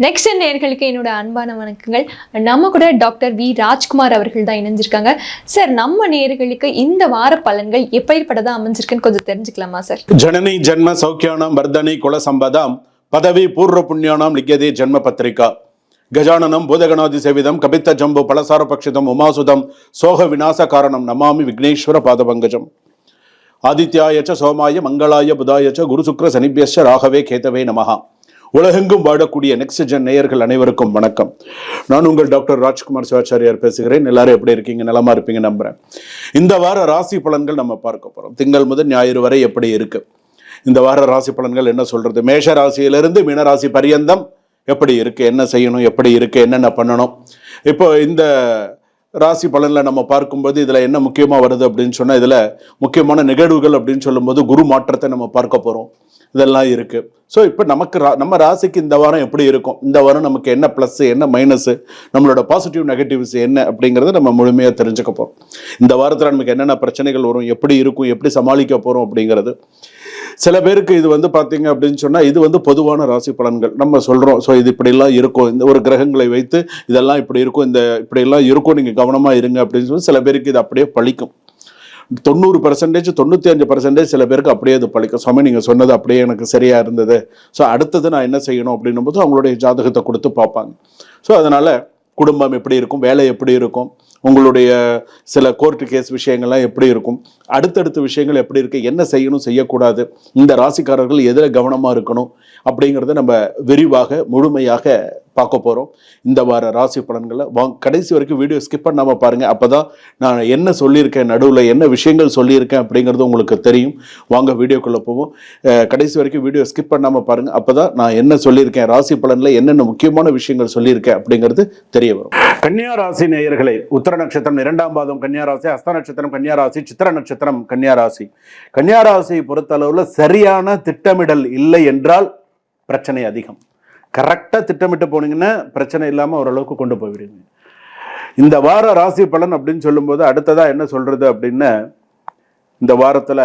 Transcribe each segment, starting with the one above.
Next நேயர்களுக்கு என்னோட அன்பான வணக்கங்கள். நம்ம கூட டாக்டர் வி ராஜ்குமார் அவர்கள் தான் இணைஞ்சிருக்காங்க. சார், நம்ம நேயர்களுக்கு இந்த வார பலன்கள் எப்படிப்பட்டதா அமைஞ்சிருக்குன்னு கொஞ்சம் தெரிஞ்சுக்கலாமா சார்? ஜனனி ஜன்ம சௌக்கியானாம் வர்தனி குல சம்பதாம் பதவி பூர்வ புண்ணியானாம் லிக்யதே ஜன்ம பத்திரிகா கஜானனம் பூதகணாதி சேவிதம் கபித்த ஜம்பு பலசார பக்ஷிதம் உமாசுதம் சோக விநாச காரணம் நமாமி விக்னேஸ்வர பாதபங்கஜம். ஆதித்யாயச்ச சோமாய மங்களாய புதாயச்ச குரு சுக்ர சனிபியஸ்ச ராகவே கேதவே நமஹா. உலகெங்கும் வாழக்கூடிய நெக்ஸ்ட் ஜென் நேயர்கள் அனைவருக்கும் வணக்கம். நான் உங்கள் டாக்டர் ராஜ்குமார் சிவாச்சாரியார் பேசுகிறேன். எல்லாரும் எப்படி இருக்கீங்க? நலமா இருப்பீங்க நம்புறேன். இந்த வார ராசி பலன்கள் நம்ம பார்க்க போறோம். திங்கள் முதல் ஞாயிறு வரை எப்படி இருக்கு இந்த வார ராசி பலன்கள் என்ன சொல்றது? மேஷ ராசியிலிருந்து மீனராசி பரியந்தம் எப்படி இருக்கு, என்ன செய்யணும், எப்படி இருக்கு, என்னென்ன பண்ணணும். இப்போ இந்த ராசி பலனில் நம்ம பார்க்கும்போது இதில் என்ன முக்கியமாக வருது அப்படின்னு சொன்னால், இதில் முக்கியமான நிகழ்வுகள் அப்படின்னு சொல்லும்போது குரு மாற்றத்தை நம்ம பார்க்க போகிறோம். இதெல்லாம் இருக்குது. ஸோ இப்போ நம்ம ராசிக்கு இந்த வாரம் எப்படி இருக்கும், இந்த வாரம் நமக்கு என்ன ப்ளஸ்ஸு என்ன மைனஸு, நம்மளோட பாசிட்டிவ் நெகட்டிவ்ஸ் என்ன அப்படிங்கிறத நம்ம முழுமையாக தெரிஞ்சுக்க போகிறோம். இந்த வாரத்தில் நமக்கு என்னென்ன பிரச்சனைகள் வரும், எப்படி இருக்கும், எப்படி சமாளிக்க போகிறோம் அப்படிங்கிறது. சில பேருக்கு இது பார்த்தீங்க அப்படின்னு சொன்னால், இது பொதுவான ராசி பலன்கள் நம்ம சொல்கிறோம். ஸோ இது இப்படிலாம் இருக்கும், இந்த ஒரு கிரகங்களை வைத்து இதெல்லாம் இப்படி இருக்கும், இப்படியெல்லாம் இருக்கும், நீங்கள் கவனமாக இருங்க அப்படின்னு சொல்லி சில பேருக்கு இது அப்படியே பழிக்கும். 90%, 95% சில பேருக்கு அப்படியே அது பழிக்கும். சுவாமி நீங்கள் சொன்னது அப்படியே எனக்கு சரியாக இருந்தது, ஸோ அடுத்தது நான் என்ன செய்யணும் அப்படின்னும் போது அவங்களுடைய ஜாதகத்தை கொடுத்து பார்ப்பாங்க. ஸோ அதனால் குடும்பம் எப்படி இருக்கும், வேலை எப்படி இருக்கும், உங்களுடைய சில கோர்ட்டு கேஸ் விஷயங்கள்லாம் எப்படி இருக்கும், அடுத்தடுத்த விஷயங்கள் எப்படி இருக்குது, என்ன செய்யணும் செய்யக்கூடாது, இந்த ராசிக்காரர்கள் எதில் கவனமாக இருக்கணும் அப்படிங்கிறத நம்ம விரிவாக முழுமையாக பார்க்க போகிறோம். இந்த வார ராசி பலன்களை கடைசி வரைக்கும் வீடியோ ஸ்கிப் பண்ணாமல் பாருங்கள். அப்போ தான் நான் என்ன சொல்லியிருக்கேன், நடுவில் என்ன விஷயங்கள் சொல்லியிருக்கேன் அப்படிங்கிறது உங்களுக்கு தெரியும். வாங்க வீடியோக்குள்ளே போவோம். கடைசி வரைக்கும் வீடியோ ஸ்கிப் பண்ணாமல் பாருங்கள். அப்போ தான் நான் என்ன சொல்லியிருக்கேன், ராசி பலனில் என்னென்ன முக்கியமான விஷயங்கள் சொல்லியிருக்கேன் அப்படிங்கிறது தெரிய வரும். கன்னியா ராசி நேயர்களே, உத்தர நட்சத்திரம் 2ஆம் பாதம் கன்னியா ராசி, ஹஸ்த நட்சத்திரம் கன்னியா ராசி, சித்திர நட்சத்திரம் கன்னியா ராசி. கன்னியா ராசியை பொறுத்தளவில் சரியான திட்டமிடல் இல்லை என்றால் பிரச்சனை அதிகம். கரெக்டாக திட்டமிட்டு போனீங்கன்னா பிரச்சனை இல்லாமல் ஓரளவுக்கு கொண்டு போய்விடுங்க. இந்த வார ராசி பலன் அப்படின்னு சொல்லும்போது அடுத்ததாக என்ன சொல்கிறது அப்படின்னா, இந்த வாரத்தில்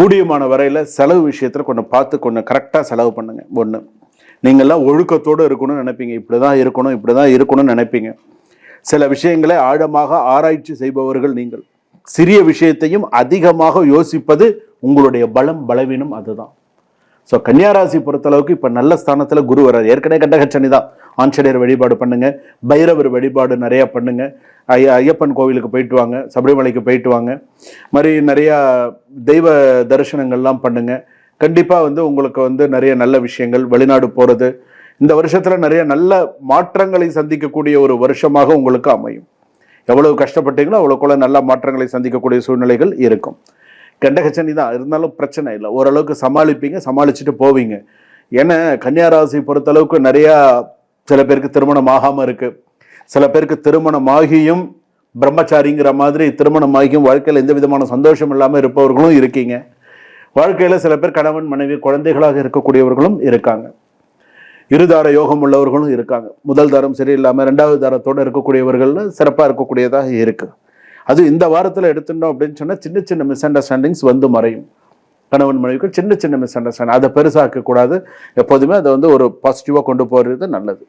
கூடியமான வரையில் செலவு விஷயத்தில் கொஞ்சம் பார்த்து கொஞ்சம் கரெக்டாக செலவு பண்ணுங்க. ஒன்று, நீங்கள்லாம் ஒழுக்கத்தோடு இருக்கணும்னு நினைப்பீங்க, இப்படி தான் இருக்கணும்னு நினைப்பீங்க. சில விஷயங்களை ஆழமாக ஆராய்ச்சி செய்பவர்கள் நீங்கள். சிறிய விஷயத்தையும் அதிகமாக யோசிப்பது உங்களுடைய பலம் பலவீனம், அதுதான். ஸோ கன்னியாராசி பொறுத்தளவுக்கு இப்போ நல்ல ஸ்தானத்தில் குரு வர்றார். ஏற்கனவே கண்டகச்சனி தான். ஆஞ்சநேயர் வழிபாடு பண்ணுங்க, பைரவர் வழிபாடு நிறையா பண்ணுங்க, ஐயப்பன் கோவிலுக்கு போயிட்டு வாங்க, சபரிமலைக்கு போயிட்டு வாங்க, மாதிரி நிறையா தெய்வ தரிசனங்கள்லாம் பண்ணுங்க. கண்டிப்பாக உங்களுக்கு நிறைய நல்ல விஷயங்கள், வெளிநாடு போகிறது இந்த வருஷத்தில் நிறைய நல்ல மாற்றங்களை சந்திக்கக்கூடிய ஒரு வருஷமாக உங்களுக்கு அமையும். எவ்வளவு கஷ்டப்பட்டீங்களோ அவ்வளோக்குள்ள நல்ல மாற்றங்களை சந்திக்கக்கூடிய சூழ்நிலைகள் இருக்கும். கண்டகச்சனி தான் இருந்தாலும் பிரச்சனை இல்லை, ஓரளவுக்கு சமாளிப்பீங்க, சமாளிச்சுட்டு போவீங்க. ஏன்னா கன்னியாராசி பொறுத்தளவுக்கு நிறையா சில பேருக்கு திருமணம் ஆகாமல் இருக்குது, சில பேருக்கு திருமணம் ஆகியும் பிரம்மச்சாரிங்கிற மாதிரி திருமணம் ஆகியும் வாழ்க்கையில் எந்த விதமான சந்தோஷம் இல்லாமல் இருப்பவர்களும் இருக்கீங்க. வாழ்க்கையில் சில பேர் கணவன் மனைவி குழந்தைகளாக இருக்கக்கூடியவர்களும் இருக்காங்க. இருதார யோகம் உள்ளவர்களும் இருக்காங்க. முதல் தாரம் சரியில்லாமல் 2வது தாரத்தோடு இருக்கக்கூடியவர்கள் சிறப்பாக இருக்கக்கூடியதாக இருக்குது. அது இந்த வாரத்தில் எடுத்துட்டோம் அப்படின்னு சொன்னால் சின்ன சின்ன மிஸ் அண்டர்ஸ்டாண்டிங்ஸ் மறையும். கணவன் மனைவிக்கு சின்ன சின்ன மிஸ் அண்டர்ஸ்டாண்டிங், அதை பெருசாக்கக்கூடாது. எப்போதுமே அதை ஒரு பாசிட்டிவாக கொண்டு போகிறது நல்லது.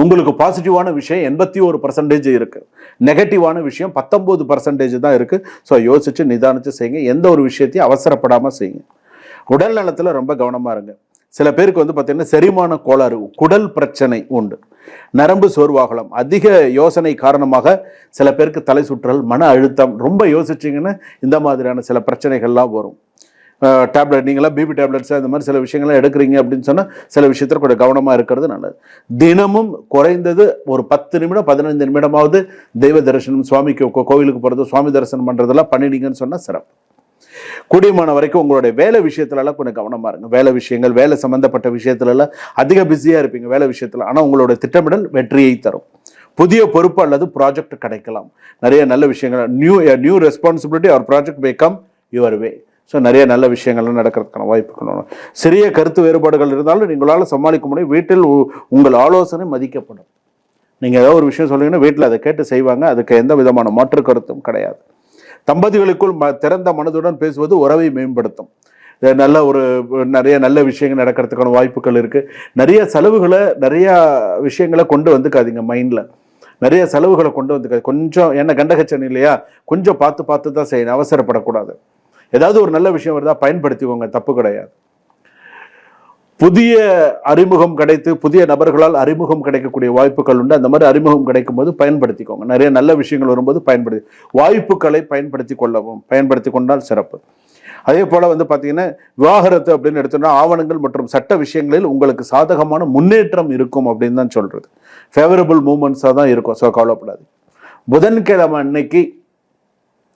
உங்களுக்கு பாசிட்டிவான விஷயம் 81% இருக்குது, நெகட்டிவான விஷயம் 19% தான் இருக்குது. ஸோ யோசிச்சு நிதானிச்சு செய்யுங்க. எந்த ஒரு விஷயத்தையும் அவசரப்படாமல் செய்யுங்க. உடல் நலத்தில் ரொம்ப கவனமாக இருங்க. சில பேருக்கு பார்த்தீங்கன்னா செரிமான கோளாறு, குடல் பிரச்சனை உண்டு, நரம்பு சோர்வாகலாம். அதிக யோசனை காரணமாக சில பேருக்கு தலை சுற்றல், மன அழுத்தம், ரொம்ப யோசிச்சிங்கன்னா இந்த மாதிரியான சில பிரச்சனைகள்லாம் வரும். டேப்லெட் நீங்களாம் பிபி டேப்லெட்ஸ் இந்த மாதிரி சில விஷயங்கள்லாம் எடுக்கிறீங்க அப்படின்னு சொன்னால் சில விஷயத்தில் கூட கவனமாக இருக்கிறது நல்லது. தினமும் குறைந்தது ஒரு 10 நிமிடம் 15 நிமிடமாவது தெய்வ தரிசனம், சுவாமிக்கு கோவிலுக்கு போகிறது, சுவாமி தரிசனம் பண்ணுறதெல்லாம் பண்ணினீங்கன்னு சொன்னால் சிறப்பு. கூடியமான வரைக்கும் உங்களுடைய வேலை விஷயத்துலலாம் கொஞ்சம் கவனமாக இருங்க. வேலை விஷயங்கள், வேலை சம்மந்தப்பட்ட விஷயத்துலலாம் அதிக பிஸியாக இருப்பீங்க வேலை விஷயத்தில். ஆனால் உங்களோட திட்டமிடல் வெற்றியை தரும். புதிய பொறுப்பு அல்லது ப்ராஜெக்ட் கிடைக்கலாம். நிறைய நல்ல விஷயங்கள், new responsibility or project may come your way. So நிறைய நல்ல விஷயங்கள்லாம் நடக்கிறதுக்கான வாய்ப்புகள். சிறிய கருத்து வேறுபாடுகள் இருந்தாலும் நீங்களால் சமாளிக்க முடியும். வீட்டில் உங்கள் ஆலோசனை மதிக்கப்படும். நீங்கள் ஏதோ ஒரு விஷயம் சொல்லுங்கன்னா வீட்டில் அதை கேட்டு செய்வாங்க. அதுக்கு எந்த விதமான மாற்று கருத்தும் கிடையாது. தம்பதிகளுக்குள் திறந்த மனதுடன் பேசுவது உறவை மேம்படுத்தும். நல்ல ஒரு நிறைய நல்ல விஷயங்கள் நடக்கிறதுக்கான வாய்ப்புகள் இருக்குது. நிறைய செலவுகளை நிறைய விஷயங்களை கொண்டு வந்துக்காதீங்க மைண்டில். நிறைய செலவுகளை கொண்டு வந்துக்காது. கொஞ்சம் என்ன கண்டகச்சனி இல்லையா, கொஞ்சம் பார்த்து பார்த்து தான் செய்யணும், அவசரப்படக்கூடாது. ஏதாவது ஒரு நல்ல விஷயம் வருதா பயன்படுத்திக்கோங்க, தப்பு கிடையாது. புதிய அறிமுகம் கிடைத்து புதிய நபர்களால் அறிமுகம் கிடைக்கக்கூடிய வாய்ப்புகள் உண்டு. அந்த மாதிரி அறிமுகம் கிடைக்கும் போது பயன்படுத்திக்கோங்க. நிறைய நல்ல விஷயங்கள் வரும்போது வாய்ப்புகளை பயன்படுத்தி கொண்டால் சிறப்பு. அதே போல பார்த்தீங்கன்னா விவாகரத்து அப்படின்னு எடுத்தோம்னா ஆவணங்கள் மற்றும் சட்ட விஷயங்களில் உங்களுக்கு சாதகமான முன்னேற்றம் இருக்கும் அப்படின்னு தான் சொல்றது. ஃபேவரபிள் மூமெண்ட்ஸாக தான் இருக்கும். ஸோ கவலைப்படாது.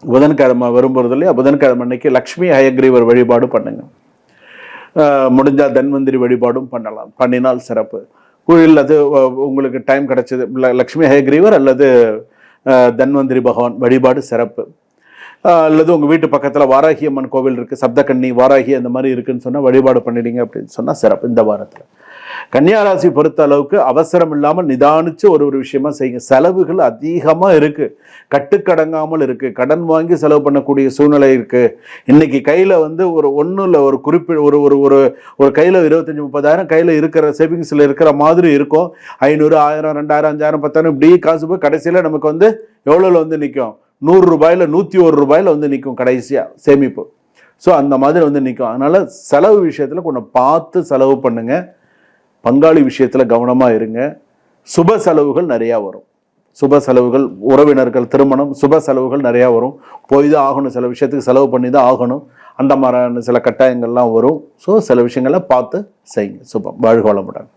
புதன்கிழமை வரும்போது இல்லையா, புதன்கிழமை அன்னைக்கு லக்ஷ்மி ஹயக்ரீவர் வழிபாடு பண்ணுங்க. முடிஞ்சால் தன்வந்திரி வழிபாடும் பண்ணலாம், பண்ணினால் சிறப்பு. அல்லது உங்களுக்கு டைம் கிடைச்சது லக்ஷ்மி ஹயக்ரீவர் அல்லது தன்வந்திரி பகவான் வழிபாடு சிறப்பு. அல்லது உங்கள் வீட்டு பக்கத்தில் வாராகி அம்மன் கோவில் இருக்குது, சப்தகன்னி வாராகி அந்த மாதிரி இருக்குன்னு சொன்னால் வழிபாடு பண்ணிடுங்க அப்படின்னு சொன்னால் சிறப்பு. இந்த வாரத்தில் கன்னியாராசி பொறுத்த அளவுக்கு அவசரம் இல்லாமல் நிதானிச்சு ஒரு விஷயமா செய்யுங்க. செலவுகள் அதிகமாக இருக்குது, கட்டுக்கடங்காமல் இருக்குது, கடன் வாங்கி செலவு பண்ணக்கூடிய சூழ்நிலை இருக்குது. இன்னைக்கு கையில் ஒரு ஒன்றும் இல்லை, ஒரு குறிப்பிட்ட ஒரு ஒரு ஒரு ஒரு கையில் 25-30,000 கையில் இருக்கிற சேவிங்ஸில் இருக்கிற மாதிரி இருக்கும். 500, 1000, 2000, 5000, 10,000 இப்படி காசு போய் கடைசியில் நமக்கு எவ்வளோல நிற்கும், 100 ரூபாயில் 101 ரூபாயில் நிற்கும் கடைசியாக சேமிப்பு. ஸோ அந்த மாதிரி நிற்கும். அதனால செலவு விஷயத்தில் கொஞ்சம் பார்த்து செலவு பண்ணுங்க. பங்காளி விஷயத்துல கவனமா இருங்க. சுப செலவுகள் நிறைய வரும். சுப செலவுகள், உறவினர்கள், திருமணம், சுப செலவுகள் நிறைய வரும். போய் தான் ஆகணும், சில விஷயத்துக்கு செலவு பண்ணி தான் ஆகணும். அந்த மாதிரியான சில கட்டாயங்கள்லாம் வரும். ஸோ சில விஷயங்களை பார்த்து செய்யுங்க. சுபம். வாழ்க வளமுடன்.